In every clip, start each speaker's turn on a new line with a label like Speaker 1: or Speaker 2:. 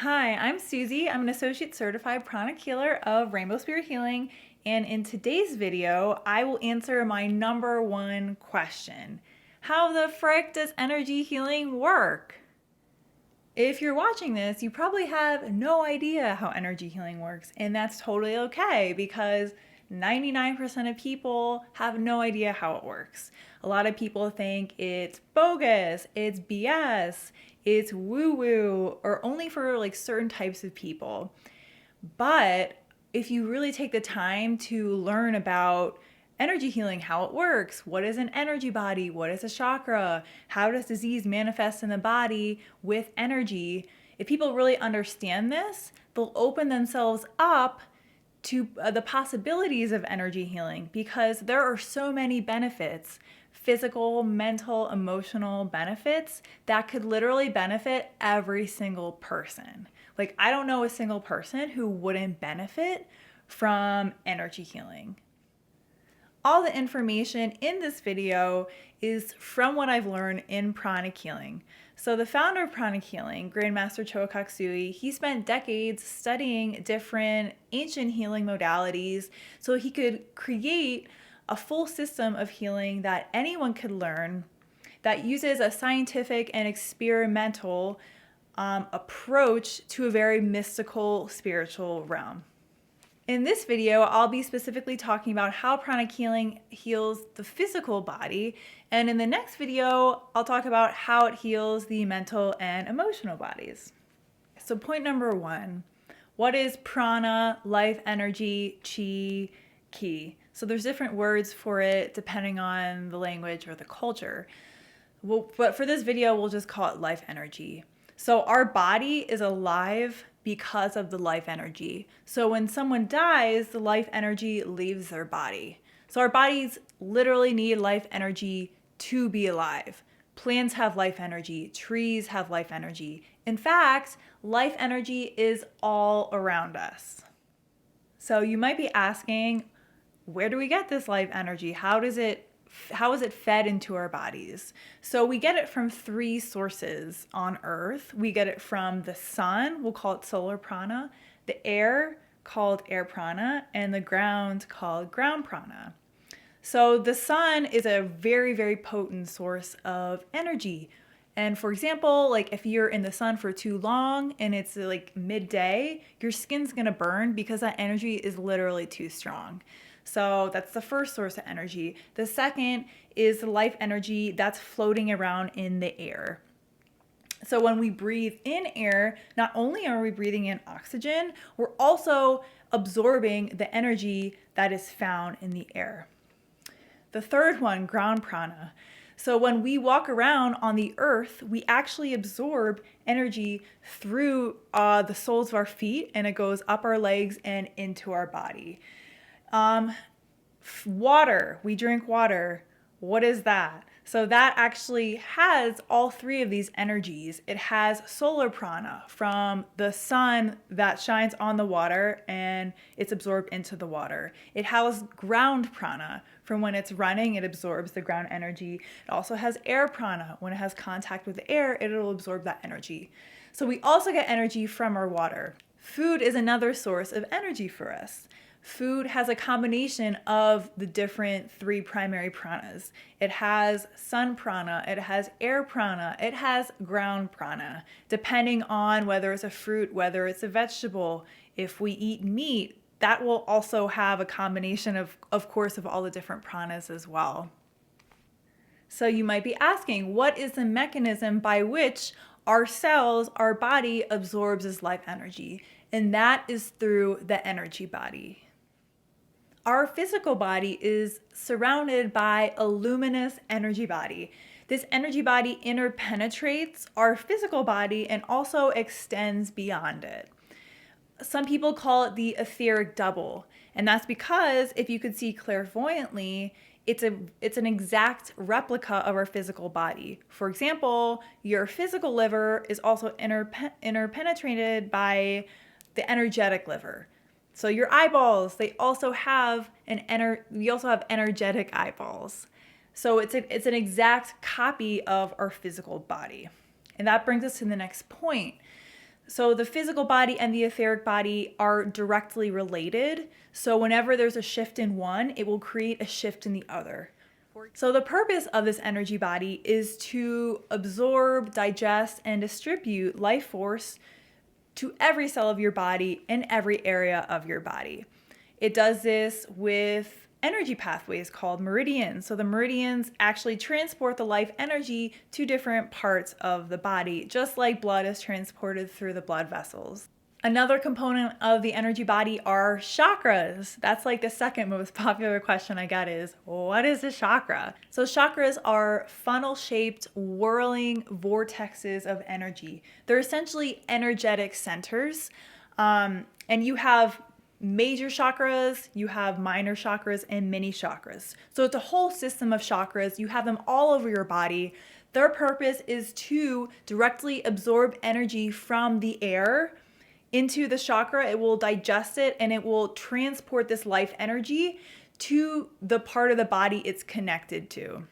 Speaker 1: Hi, I'm Suzie. I'm an Associate Certified Pranic Healer of Rainbow Spirit Healing, and in today's video, I will answer my number one question. How the frick does energy healing work? If you're watching this, you probably have no idea how energy healing works, and that's totally okay because 99% of people have no idea how it works. A lot of people think it's bogus, it's BS, it's woo-woo, or only for like certain types of people. But if you really take the time to learn about energy healing, how it works, what is an energy body, what is a chakra, how does disease manifest in the body with energy, if people really understand this, they'll open themselves up to the possibilities of energy healing because there are so many benefits, physical, mental, emotional benefits that could literally benefit every single person. Like, I don't know a single person who wouldn't benefit from energy healing. All the information in this video is from what I've learned in Pranic Healing. So the founder of Pranic Healing, Grandmaster Choa Kok Sui, he spent decades studying different ancient healing modalities so he could create a full system of healing that anyone could learn that uses a scientific and experimental approach to a very mystical spiritual realm. In this video, I'll be specifically talking about how pranic healing heals the physical body, and in the next video, I'll talk about how it heals the mental and emotional bodies. So point number one, what is prana, life energy, chi, ki? So there's different words for it depending on the language or the culture. But for this video, we'll just call it life energy. So our body is alive because of the life energy. So when someone dies, the life energy leaves their body. So our bodies literally need life energy to be alive. Plants have life energy, trees have life energy. In fact, life energy is all around us. So you might be asking, where do we get this life energy? How is it fed into our bodies? So we get it from three sources on Earth. We get it from the sun, we'll call it solar prana, the air, called air prana, and the ground, called ground prana. So the sun is a very, very potent source of energy. And for example, like if you're in the sun for too long and it's like midday, your skin's gonna burn because that energy is literally too strong. So that's the first source of energy. The second is the life energy that's floating around in the air. So when we breathe in air, not only are we breathing in oxygen, we're also absorbing the energy that is found in the air. The third one, ground prana. So when we walk around on the earth, we actually absorb energy through the soles of our feet, and it goes up our legs and into our body. Water, we drink water. What is that? So that actually has all three of these energies. It has solar prana from the sun that shines on the water and it's absorbed into the water. It has ground prana from when it's running, it absorbs the ground energy. It also has air prana. When it has contact with the air, it'll absorb that energy. So we also get energy from our water. Food is another source of energy for us. Food has a combination of the different three primary pranas. It has sun prana, it has air prana, it has ground prana, depending on whether it's a fruit, whether it's a vegetable. If we eat meat, that will also have a combination of course, of all the different pranas as well. So you might be asking, what is the mechanism by which our cells, our body absorbs this life energy? And that is through the energy body. Our physical body is surrounded by a luminous energy body. This energy body interpenetrates our physical body and also extends beyond it. Some people call it the etheric double, and that's because if you could see clairvoyantly, it's an exact replica of our physical body. For example, your physical liver is also interpenetrated by the energetic liver. So your eyeballs, we also have energetic eyeballs. So it's an exact copy of our physical body. And that brings us to the next point. So the physical body and the etheric body are directly related. So whenever there's a shift in one, it will create a shift in the other. So the purpose of this energy body is to absorb, digest, and distribute life force to every cell of your body and every area of your body. It does this with energy pathways called meridians. So the meridians actually transport the life energy to different parts of the body, just like blood is transported through the blood vessels. Another component of the energy body are chakras. That's like the second most popular question I get is, what is a chakra? So chakras are funnel-shaped, whirling vortexes of energy. They're essentially energetic centers. And you have major chakras, you have minor chakras, and mini chakras. So it's a whole system of chakras. You have them all over your body. Their purpose is to directly absorb energy from the air into the chakra. It will digest it and it will transport this life energy to the part of the body it's connected to.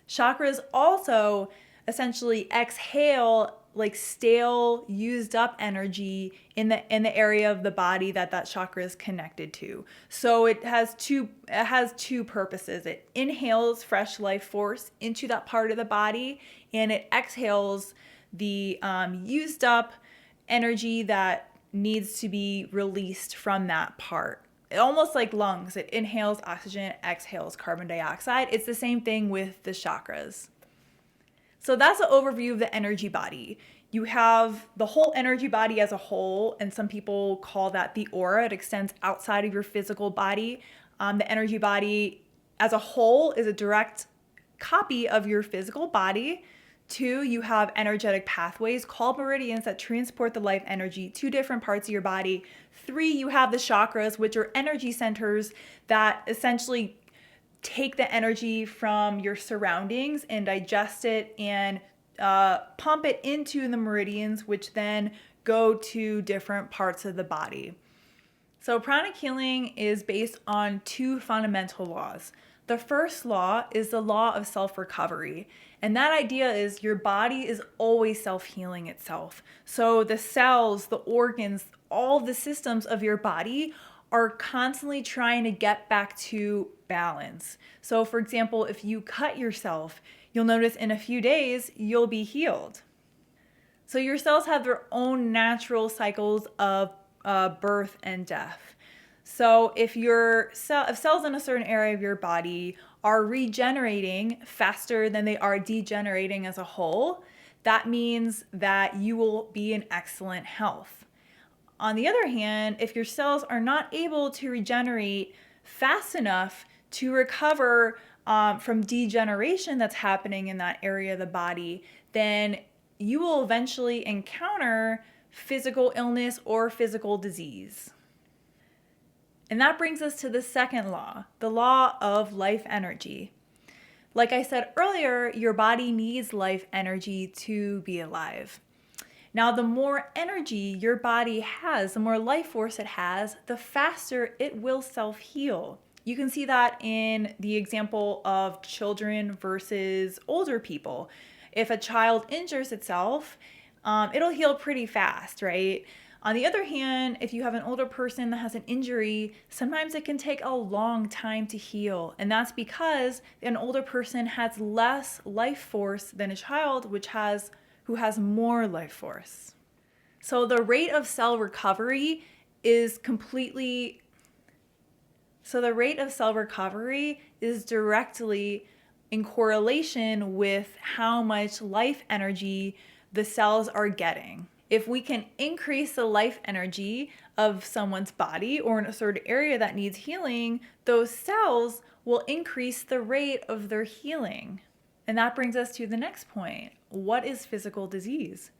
Speaker 1: Chakras also essentially exhale like stale, used up energy in the area of the body that chakra is connected to. So it has two purposes. It inhales fresh life force into that part of the body, and it exhales the used up energy that needs to be released from that part. Almost like lungs. It inhales oxygen, exhales carbon dioxide. It's the same thing with the chakras. So that's an overview of the energy body. You have the whole energy body as a whole, and some people call that the aura. It extends outside of your physical body. The energy body as a whole is a direct copy of your physical body. 2, you have energetic pathways called meridians that transport the life energy to different parts of your body. 3, you have the chakras, which are energy centers that essentially take the energy from your surroundings and digest it and pump it into the meridians, which then go to different parts of the body. So pranic healing is based on 2 fundamental laws. The first law is the law of self-recovery. And that idea is your body is always self-healing itself. So the cells, the organs, all the systems of your body are constantly trying to get back to balance. So for example, if you cut yourself, you'll notice in a few days, you'll be healed. So your cells have their own natural cycles of birth and death. So if cells in a certain area of your body are regenerating faster than they are degenerating as a whole, that means that you will be in excellent health. On the other hand, if your cells are not able to regenerate fast enough to recover from degeneration that's happening in that area of the body, then you will eventually encounter physical illness or physical disease. And that brings us to the second law, the law of life energy. Like I said earlier, your body needs life energy to be alive. Now, the more energy your body has, the more life force it has, the faster it will self-heal. You can see that in the example of children versus older people. If a child injures itself, it'll heal pretty fast, right? On the other hand, if you have an older person that has an injury, sometimes it can take a long time to heal. And that's because an older person has less life force than a child who has more life force. So the rate of cell recovery is directly in correlation with how much life energy the cells are getting. If we can increase the life energy of someone's body or in a certain area that needs healing, those cells will increase the rate of their healing. And that brings us to the next point. What is physical disease?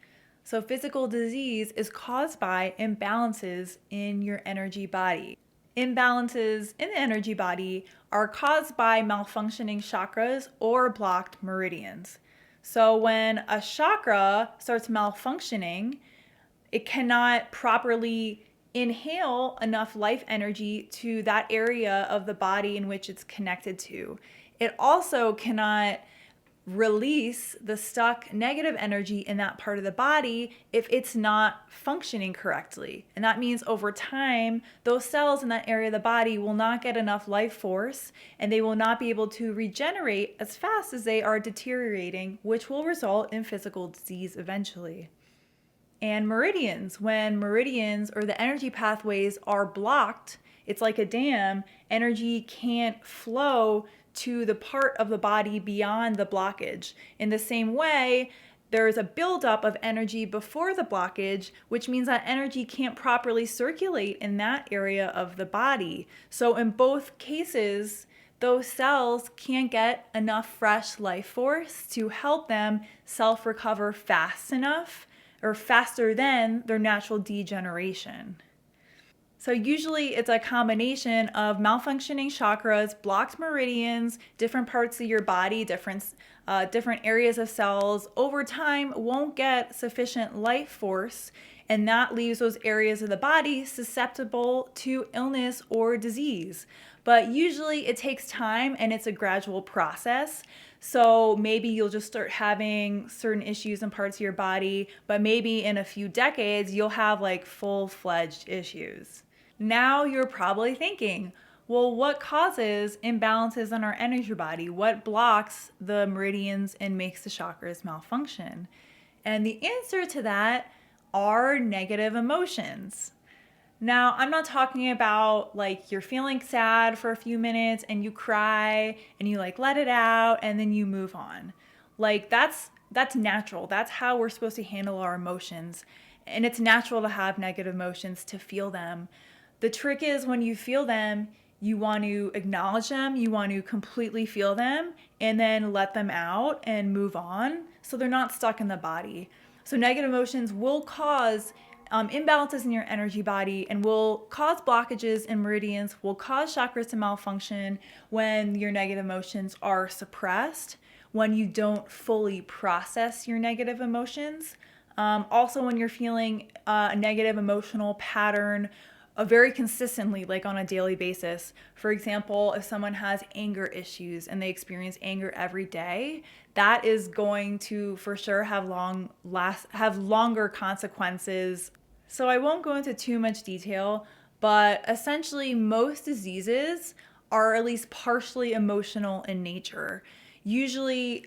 Speaker 1: So physical disease is caused by imbalances in your energy body. Imbalances in the energy body are caused by malfunctioning chakras or blocked meridians. So when a chakra starts malfunctioning, it cannot properly inhale enough life energy to that area of the body in which it's connected to. It also cannot release the stuck negative energy in that part of the body if it's not functioning correctly. And that means over time, those cells in that area of the body will not get enough life force and they will not be able to regenerate as fast as they are deteriorating, which will result in physical disease eventually. And meridians, when meridians or the energy pathways are blocked, it's like a dam, energy can't flow to the part of the body beyond the blockage. In the same way, there's a buildup of energy before the blockage, which means that energy can't properly circulate in that area of the body. So in both cases, those cells can't get enough fresh life force to help them self-recover fast enough or faster than their natural degeneration. So usually it's a combination of malfunctioning chakras, blocked meridians, different parts of your body, different areas of cells over time won't get sufficient life force, and that leaves those areas of the body susceptible to illness or disease. But usually it takes time and it's a gradual process. So maybe you'll just start having certain issues in parts of your body, but maybe in a few decades you'll have like full-fledged issues. Now you're probably thinking, well, what causes imbalances in our energy body? What blocks the meridians and makes the chakras malfunction? And the answer to that are negative emotions. Now, I'm not talking about like you're feeling sad for a few minutes and you cry and you like let it out and then you move on. Like that's natural. That's how we're supposed to handle our emotions. And it's natural to have negative emotions, to feel them. The trick is when you feel them, you want to acknowledge them, you want to completely feel them, and then let them out and move on so they're not stuck in the body. So negative emotions will cause imbalances in your energy body and will cause blockages in meridians, will cause chakras to malfunction when your negative emotions are suppressed, when you don't fully process your negative emotions. Also when you're feeling a negative emotional pattern very consistently, like on a daily basis. For example, if someone has anger issues and they experience anger every day, that is going to for sure have longer consequences. So I won't go into too much detail, but essentially most diseases are at least partially emotional in nature. Usually,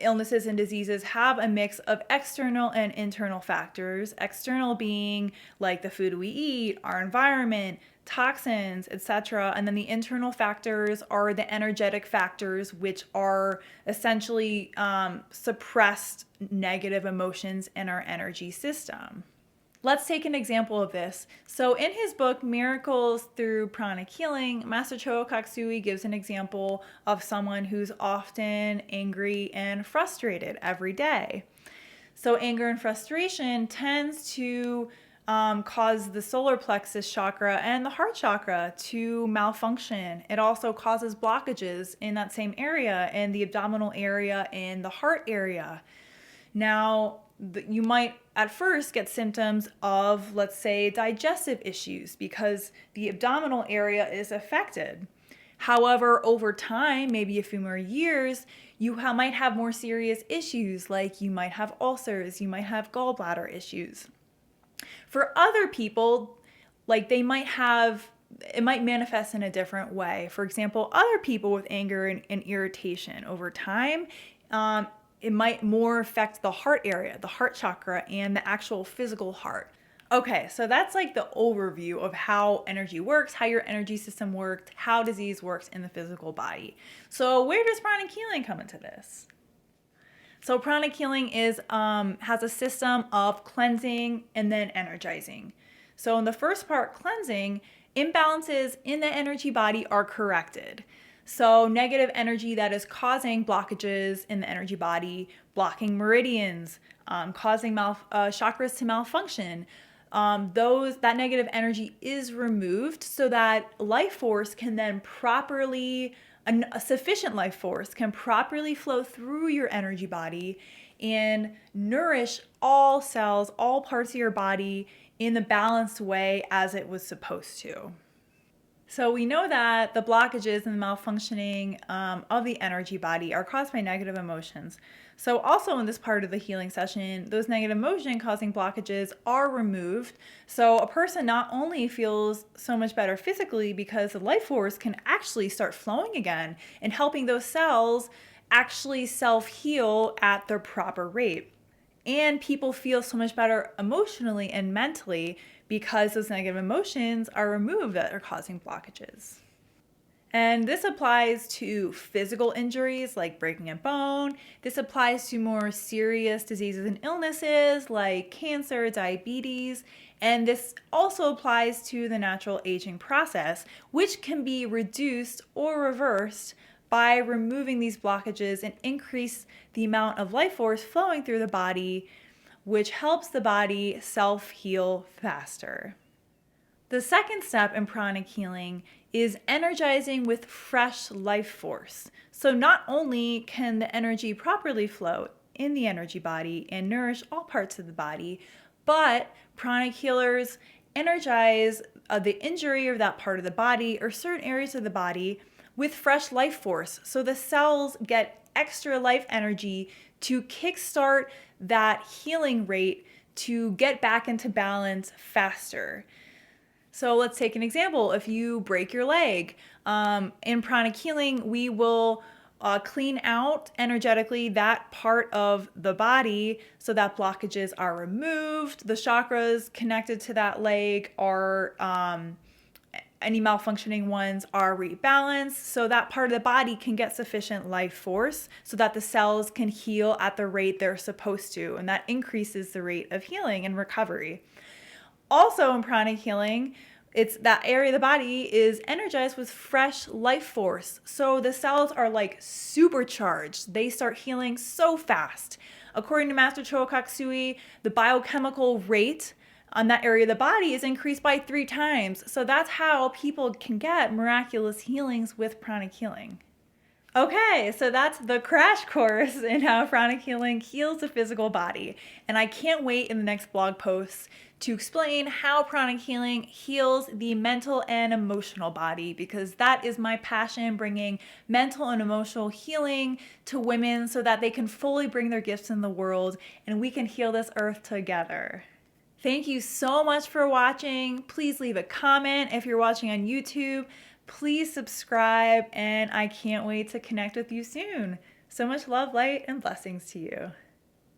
Speaker 1: illnesses and diseases have a mix of external and internal factors. External being like the food we eat, our environment, toxins, etc. And then the internal factors are the energetic factors, which are essentially suppressed negative emotions in our energy system. Let's take an example of this. So in his book, Miracles Through Pranic Healing, Master Choa Kok Sui gives an example of someone who's often angry and frustrated every day. So anger and frustration tends to cause the solar plexus chakra and the heart chakra to malfunction. It also causes blockages in that same area, in the abdominal area, in the heart area. Now, you might at first get symptoms of, let's say, digestive issues because the abdominal area is affected. However, over time, maybe a few more years, you might have more serious issues, like you might have ulcers, you might have gallbladder issues. For other people, like it might manifest in a different way. For example, other people with anger and irritation over time, it might more affect the heart area, the heart chakra, and the actual physical heart. Okay, so that's like the overview of how energy works, how your energy system works, how disease works in the physical body. So where does pranic healing come into this? So pranic healing has a system of cleansing and then energizing. So in the first part, cleansing, imbalances in the energy body are corrected. So negative energy that is causing blockages in the energy body, blocking meridians, causing chakras to malfunction, that negative energy is removed so that life force can then a sufficient life force can properly flow through your energy body and nourish all cells, all parts of your body in the balanced way as it was supposed to. So we know that the blockages and the malfunctioning of the energy body are caused by negative emotions. So also in this part of the healing session, those negative emotion causing blockages are removed. So a person not only feels so much better physically because the life force can actually start flowing again and helping those cells actually self-heal at their proper rate. And people feel so much better emotionally and mentally because those negative emotions are removed that are causing blockages. And this applies to physical injuries like breaking a bone. This applies to more serious diseases and illnesses like cancer, diabetes. And this also applies to the natural aging process, which can be reduced or reversed by removing these blockages and increase the amount of life force flowing through the body, which helps the body self-heal faster. The second step in pranic healing is energizing with fresh life force. So not only can the energy properly flow in the energy body and nourish all parts of the body, but pranic healers energize the injury of that part of the body or certain areas of the body with fresh life force. So the cells get extra life energy to kickstart that healing rate to get back into balance faster. So let's take an example. If you break your leg, in pranic healing, we will clean out energetically that part of the body so that blockages are removed. The chakras connected to that leg are any malfunctioning ones are rebalanced so that part of the body can get sufficient life force so that the cells can heal at the rate they're supposed to, and that increases the rate of healing and recovery. Also in pranic healing, it's that area of the body is energized with fresh life force. So the cells are like supercharged. They start healing so fast. According to Master Choa Kok Sui, the biochemical rate on that area of the body is increased by 3 times. So that's how people can get miraculous healings with pranic healing. Okay, so that's the crash course in how pranic healing heals the physical body. And I can't wait in the next blog post to explain how pranic healing heals the mental and emotional body, because that is my passion, bringing mental and emotional healing to women so that they can fully bring their gifts in the world and we can heal this earth together. Thank you so much for watching. Please leave a comment if you're watching on YouTube. Please subscribe, and I can't wait to connect with you soon. So much love, light, and blessings to you.